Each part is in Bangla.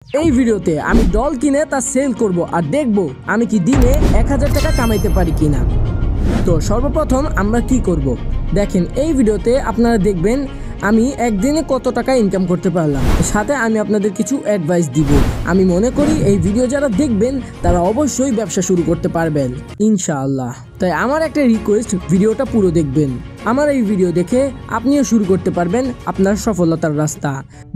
এই ভিডিওতে আমি ডল কিনে তা সেল করব আর দেখব আমি কি দিনে 1000 টাকা কামাইতে পারি কিনা। তো সর্বপ্রথম আমরা কি করব দেখেন, এই ভিডিওতে আপনারা দেখবেন আমি একদিনে কত টাকা ইনকাম করতে পারলাম, সাথে আমি আপনাদের কিছু অ্যাডভাইস দিব। আমি মনে করি এই ভিডিও যারা দেখবেন তারা অবশ্যই ব্যবসা শুরু করতে পারবেন ইনশাআল্লাহ। তাই আমার একটা রিকোয়েস্ট, ভিডিওটা পুরো দেখবেন। আমার এই ভিডিও দেখে আপনিও শুরু করতে পারবেন আপনার সফলতার রাস্তা।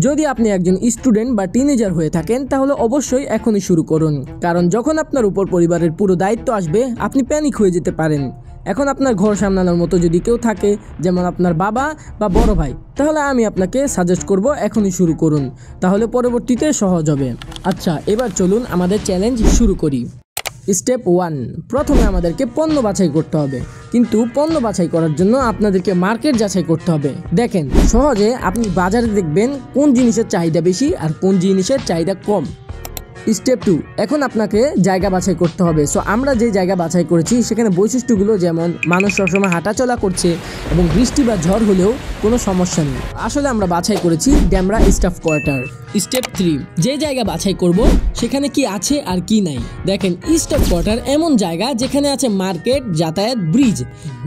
যদি আপনি একজন স্টুডেন্ট বা টিনেজার হয়ে থাকেন তাহলে অবশ্যই এখনই শুরু করুন, কারণ যখন আপনার উপর পরিবারের পুরো দায়িত্ব আসবে আপনি প্যানিক হয়ে যেতে পারেন। এখন আপনার ঘর সামলানোর মতো যদি কেউ থাকে, যেমন আপনার বাবা বা বড় ভাই, তাহলে আমি আপনাকে সাজেস্ট করব এখনই শুরু করুন, তাহলে পরবর্তীতে সহজ হবে। আচ্ছা, এবার চলুন আমাদের চ্যালেঞ্জ শুরু করি। স্টেপ 1, প্রথমে আমাদেরকে পণ্য বাছাই করতে হবে। কিন্তু পণ্য বাছাই করার জন্য আপনাদেরকে মার্কেট যাচাই করতে হবে। দেখেন, সহজে আপনি বাজারে দেখবেন কোন জিনিসের চাহিদা বেশি আর কোন জিনিসের চাহিদা কম। স্টেপ 2, এখন আপনাকে জায়গা বাছাই করতে হবে। সো আমরা যে জায়গা বাছাই করেছি সেখানে বৈশিষ্ট্যগুলো যেমন মানুষ সবসময় হাঁটাচলা করছে এবং বৃষ্টি বা ঝড় হলেও কোনো সমস্যা নেই। আসলে আমরা বাছাই করেছি ড্যামরা স্টাফ কোয়ার্টার। স্টেপ 3, যে জায়গা বাছাই করব সেখানে কি আছে আর কি নাই। দেখেন, স্টাফ কোয়ার্টার এমন জায়গা যেখানে আছে মার্কেট, যাতায়াত, ব্রিজ।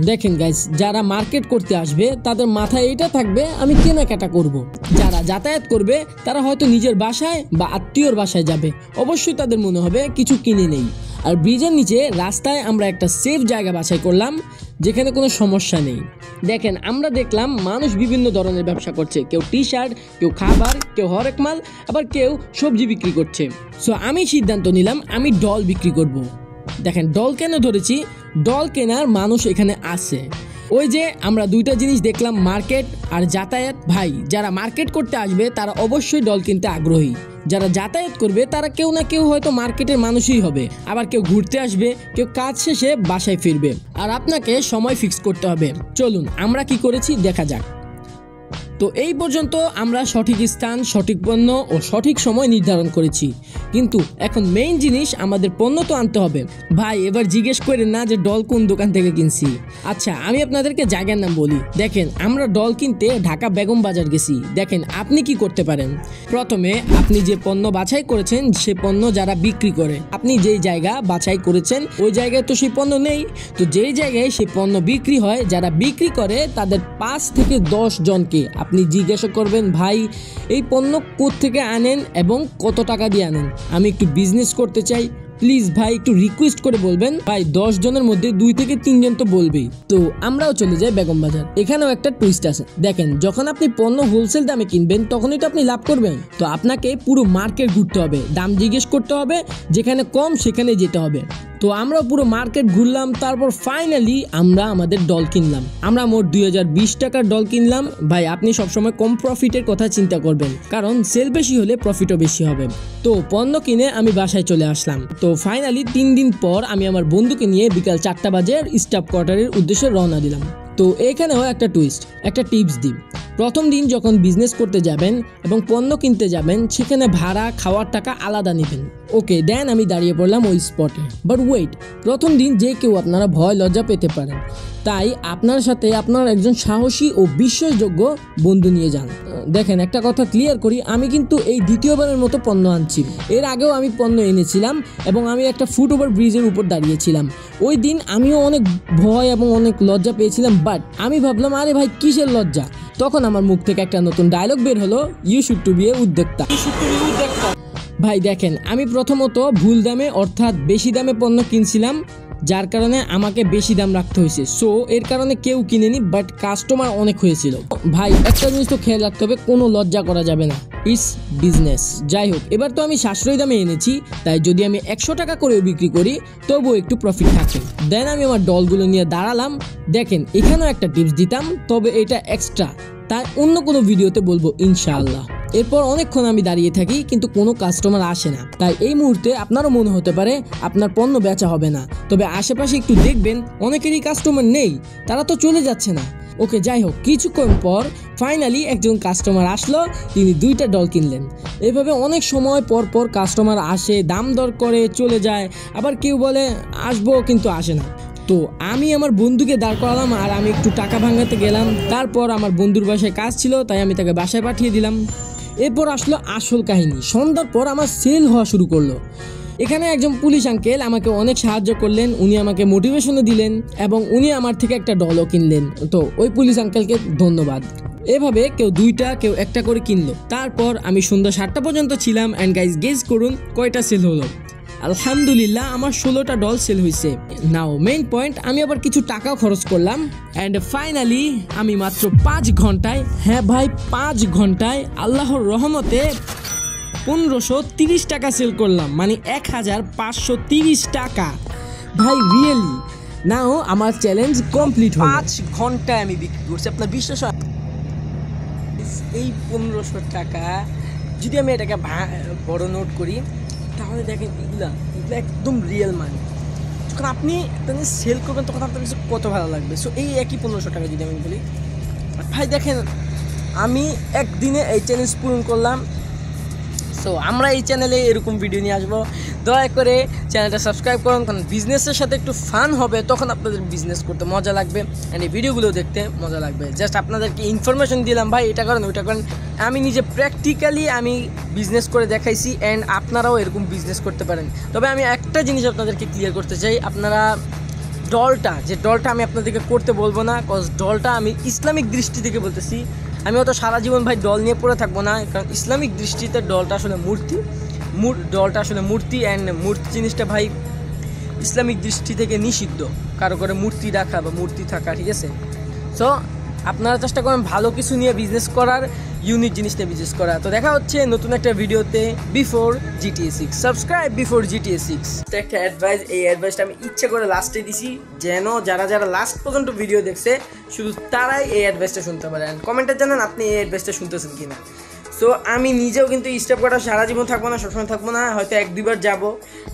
দেখেন গাইস, যারা মার্কেট করতে আসবে তাদের মাথায় এটা থাকবে আমি কেনাকাটা করব। যারা যাতায়াত করবে তারা হয়তো নিজের বাসায় বা আত্মীয়র বাসায় যাবে, অবশ্যই তাদের মনে হবে কিছু কিনে নেই। আর ব্রিজের নিচে রাস্তায় আমরা একটা সেফ জায়গা বাছাই করলাম যেখানে কোনো সমস্যা নেই। দেখেন, আমরা দেখলাম মানুষ বিভিন্ন ধরনের ব্যবসা করছে, কেউ টি শার্ট, কেউ খাবার, কেউ হরেক মাল, আবার কেউ সবজি বিক্রি করছে। সো আমি সিদ্ধান্ত নিলাম আমি ডল বিক্রি করব। দেখেন, ডল কেন ধরেছি, ডল কেনার মানুষ এখানে আছে। ওই যে আমরা দুইটা জিনিস দেখলাম, মার্কেট আর যাতায়াত। ভাই, যারা মার্কেট করতে আসবে তারা অবশ্যই ডল কিনতে আগ্রহী। যারা যাতায়াত করবে তারা কেউ না কেউ হয়তো মার্কেটের মানুষই হবে, আবার কেউ ঘুরতে আসবে, কেউ কাজ শেষে বাসায় ফিরবে। আর আপনাকে সময় ফিক্স করতে হবে। চলুন আমরা কি করেছি দেখা যাক। তো এই পর্যন্ত আমরা সঠিক স্থান, সঠিক পণ্য ও সঠিক সময় নির্ধারণ করেছি, কিন্তু এখন মেইন জিনিস আমাদের পণ্য তো আনতে হবে। ভাই, এবার জিজ্ঞেস করেন না যে ডল কোন দোকান থেকে কিনছি। আচ্ছা, আমি আপনাদেরকে জায়গার নাম বলি। দেখেন, আমরা ডল কিনতে ঢাকা বেগম বাজার গেছি। দেখেন, আপনি কি করতে পারেন। প্রথমে আপনি যে পণ্য বাছাই করেছেন সে পণ্য যারা বিক্রি করে, আপনি যেই জায়গা বাছাই করেছেন ওই জায়গায় তো সেই পণ্য নেই, তো যেই জায়গায় সেই পণ্য বিক্রি হয় যারা বিক্রি করে তাদের 5 থেকে 10 জনকে আপনি জিজ্ঞাসা করবেন, ভাই এই পণ্য কোত্থেকে আনেন এবং কত টাকা দিয়ে আনেন, আমি একটু বিজনেস করতে চাই, প্লিজ ভাই একটু রিকোয়েস্ট করে বলবেন। ভাই 10 জনের মধ্যে 2 থেকে 3 জন তো বলবেই। তো আমরাও চলে যাই বেগম বাজার। এখানেও একটা টুইস্ট আছে। দেখেন, যখন আপনি পণ্য হোলসেল দামে কিনবেন তখনই তো আপনি লাভ করবেন। তো আপনাকে পুরো মার্কেট ঘুরতে হবে, দাম জিজ্ঞেস করতে হবে, যেখানে কম সেখানে যেতে হবে। তো আমরা পুরো মার্কেট ঘুরলাম, তারপর ফাইনালি আমরা আমাদের ডল কিনলাম। আমরা মোট 2020 টাকার ডল কিনলাম। ভাই, আপনি সবসময় কম প্রফিটের কথা চিন্তা করবেন, কারণ সেল বেশি হলে প্রফিটও বেশি হবে। তো পণ্য কিনে আমি বাসায় চলে আসলাম। তো ফাইনালি 3 দিন পর আমি আমার বন্ধুকে নিয়ে বিকাল 4টা বাজে স্টাফ কোয়ার্টারের উদ্দেশ্যে রওনা দিলাম। তো এখানেও একটা টুইস্ট, একটা টিপস দিই। প্রথম দিন যখন বিজনেস করতে যাবেন এবং পণ্য কিনতে যাবেন সেখানে ভাড়া, খাওয়ার টাকা আলাদা নেবেন। ওকে দেন, আমি দাঁড়িয়ে পড়লাম ওই স্পটে। বাট ওয়েট, প্রথম দিন যে কেউ আপনারা ভয় লজ্জা পেতে পারেন, তাই আপনার সাথে আপনার একজন সাহসী ও বিশ্বাসযোগ্য বন্ধু নিয়ে যান। দেখেন, একটা কথা ক্লিয়ার করি, আমি কিন্তু এই দ্বিতীয়বারের মতো পণ্য আনছি। এর আগেও আমি পণ্য এনেছিলাম এবং আমি একটা ফুটওভার ব্রিজের উপর দাঁড়িয়েছিলাম। ওই দিন আমিও অনেক ভয় এবং অনেক লজ্জা পেয়েছিলাম, বাট আমি ভাবলাম আরে ভাই কিসের লজ্জা। তখন আমার মুখ থেকে একটা নতুন ডায়লগ বের হলো, you should two B A উদ্যোক্তা। ভাই দেখেন, আমি প্রথমত ভুল দামে অর্থাৎ বেশি দামে পণ্য কিনছিলাম, যার কারণে আমাকে বেশি দাম রাখতে হয়েছে। সো এর কারণে কেউ কিনেনি, বাট কাস্টমার অনেক হয়েছিল। ভাই একটা জিনিস তো খেয়াল রাখতে হবে, কোনো লজ্জা করা যাবে না, ইটস বিজনেস। যাই হোক, এবার তো আমি সাশ্রয়ী দামে এনেছি, তাই যদি আমি 100 টাকা করেও বিক্রি করি তবুও একটু প্রফিট থাকে। দেন আমি আমার ডলগুলো নিয়ে দাঁড়ালাম। দেখেন, এখানেও একটা টিপস দিতাম, তবে এটা এক্সট্রা, তাই অন্য কোনো ভিডিওতে বলবো ইনশাআল্লাহ। এরপর অনেকক্ষণ আমি দাঁড়িয়ে থাকি কিন্তু কোনো কাস্টমার আসে না। তাই এই মুহূর্তে আপনারও মনে হতে পারে আপনার পণ্য বেচা হবে না, তবে আশেপাশে একটু দেখবেন অনেকেরই কাস্টমার নেই, তারা তো চলে যাচ্ছে না। ওকে, যাই হোক, কিছুক্ষণ পর ফাইনালি একজন কাস্টমার আসলো, তিনি 2টা ডল কিনলেন। এভাবে অনেক সময় পর পর কাস্টমার আসে, দাম দর করে চলে যায়, আবার কেউ বলে আসবো কিন্তু আসে না। তো আমি আমার বন্ধুকে দাঁড় করালাম আর আমি একটু টাকা ভাঙাতে গেলাম। তারপর আমার বন্ধুর বাসায় কাজ ছিল তাই আমি তাকে বাসায় পাঠিয়ে দিলাম। এরপর আসলো আসল কাহিনী। সন্ধ্যার পর আমার সেল হওয়া শুরু করলো। এখানে একজন পুলিশ আঙ্কেল আমাকে অনেক সাহায্য করলেন, উনি আমাকে মোটিভেশনও দিলেন এবং উনি আমার থেকে একটা ডলও কিনলেন। তো ওই পুলিশ আঙ্কেলকে ধন্যবাদ। এভাবে কেউ 2টা কেউ 1টা করে কিনলো। তারপর আমি সন্ধ্যা 7টা পর্যন্ত ছিলাম অ্যান্ড গাইজ গেস করুন কয়টা সেল হলো। আলহামদুলিল্লাহ আমার 16টা ডল সেল হয়েছে। নাও মেইন পয়েন্ট, আমি আবার কিছু টাকাও খরচ করলাম অ্যান্ড ফাইনালি আমি মাত্র 5 ঘন্টায়, হ্যাঁ ভাই 5 ঘন্টায় আল্লাহর রহমতে 1530 টাকা সেল করলাম, মানে 1530 টাকা। ভাই রিয়েলি নাও আমার চ্যালেঞ্জ কমপ্লিট হলো। 5 ঘন্টায় আমি বিক্রি করছি, আপনার বিশ্বাস হয়? এই 1500 টাকা যদি আমি এটাকে বড় নোট করি তাহলে দেখেন এগুলো একদম রিয়েল মানি। যখন আপনি একটা জিনিস সেল করবেন তখন আপনার কাছে কত ভালো লাগবে। সো এই একই 1500 টাকা যদি আমি বলি, ভাই দেখেন আমি একদিনে এই চ্যালেঞ্জ পূরণ করলাম। সো আমরা এই চ্যানেলে এরকম ভিডিও নিয়ে আসবো। দয়া করে চ্যানেলটা সাবস্ক্রাইব করুন, কারণ বিজনেসের সাথে একটু ফান হবে, তখন আপনাদের বিজনেস করতে মজা লাগবে অ্যান্ড এই ভিডিওগুলো দেখতে মজা লাগবে। জাস্ট আপনাদেরকে ইনফরমেশন দিলাম, ভাই এটা করেন ওইটা করেন। আমি নিজে প্র্যাকটিক্যালি আমি বিজনেস করে দেখাইছি অ্যান্ড আপনারাও এরকম বিজনেস করতে পারেন। তবে আমি একটা জিনিস আপনাদেরকে ক্লিয়ার করতে চাই, আপনারা ডলটা আমি আপনাদেরকে করতে বলবো না, কজ ডলটা আমি ইসলামিক দৃষ্টি থেকে বলতেছি। আমি হয়তো সারা জীবন ভাই ডল নিয়ে পড়ে থাকবো না, কারণ ইসলামিক দৃষ্টিতে ডলটা আসলে ডলটা আসলে মূর্তি অ্যান্ড মূর্তি জিনিসটা ভাই ইসলামিক দৃষ্টি থেকে নিষিদ্ধ কারো করে মূর্তি রাখা বা মূর্তি থাকা, ঠিক আছে? সো আপনারা চেষ্টা করেন ভালো কিছু নিয়ে বিজনেস করার, ইউনিক জিনিস নিয়ে বিজনেস করা। তো দেখা হচ্ছে নতুন একটা ভিডিওতে। Before GTA 6 subscribe, before GTA 6 একটা অ্যাডভাইস, এই অ্যাডভাইসটা আমি ইচ্ছে করে লাস্টে দিছি যেন যারা লাস্ট পর্যন্ত ভিডিও দেখছে শুধু তারাই এই অ্যাডভাইসটা শুনতে পারেন। কমেন্টে জানান আপনি এই অ্যাডভাইসটা শুনতেছেন কিনা। সো আমি নিজেও কিন্তু স্টেপ করা সারা জীবন থাকবো না, সবসময় থাকবো না, হয়তো 1-2বার যাব।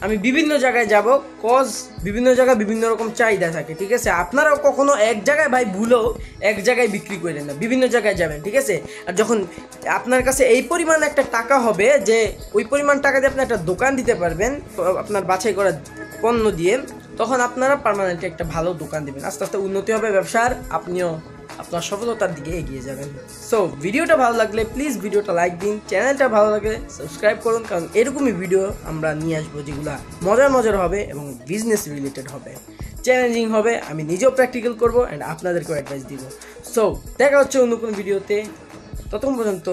আমি বিভিন্ন জায়গায় যাব, কজ বিভিন্ন জায়গায় বিভিন্ন রকম চাহিদা থাকে, ঠিক আছে? আপনারাও কখনো এক জায়গায় ভাই ভুলেও এক জায়গায় বিক্রি করেন না, বিভিন্ন জায়গায় যাবেন, ঠিক আছে? আর যখন আপনার কাছে এই পরিমাণ একটা টাকা হবে যে ওই পরিমাণ টাকা দিয়ে আপনি একটা দোকান দিতে পারবেন আপনার বাছাই করা পণ্য দিয়ে, তখন আপনারা পার্মানেন্টলি একটা ভালো দোকান দেবেন, আস্তে আস্তে উন্নতি হবে ব্যবসার, আপনিও আপনার সফলতার দিকে এগিয়ে যাবেন। সো ভিডিওটা ভালো লাগলে প্লিজ ভিডিওটা লাইক দিন, চ্যানেলটা ভালো লাগলে সাবস্ক্রাইব করুন, কারণ এরকমই ভিডিও আমরা নিয়ে আসবো যেগুলো মজার হবে এবং বিজনেস রিলেটেড হবে, চ্যালেঞ্জিং হবে। আমি নিজেও প্র্যাকটিক্যাল করবো অ্যান্ড আপনাদেরকেও অ্যাডভাইস দিব। সো দেখা হচ্ছে অন্য কোনো ভিডিওতে। ততক্ষণ পর্যন্ত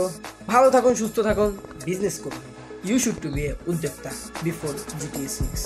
ভালো থাকুন, সুস্থ থাকুন, বিজনেস করুন। You should two B A উদ্যোক্তা বিফোর GTA 6।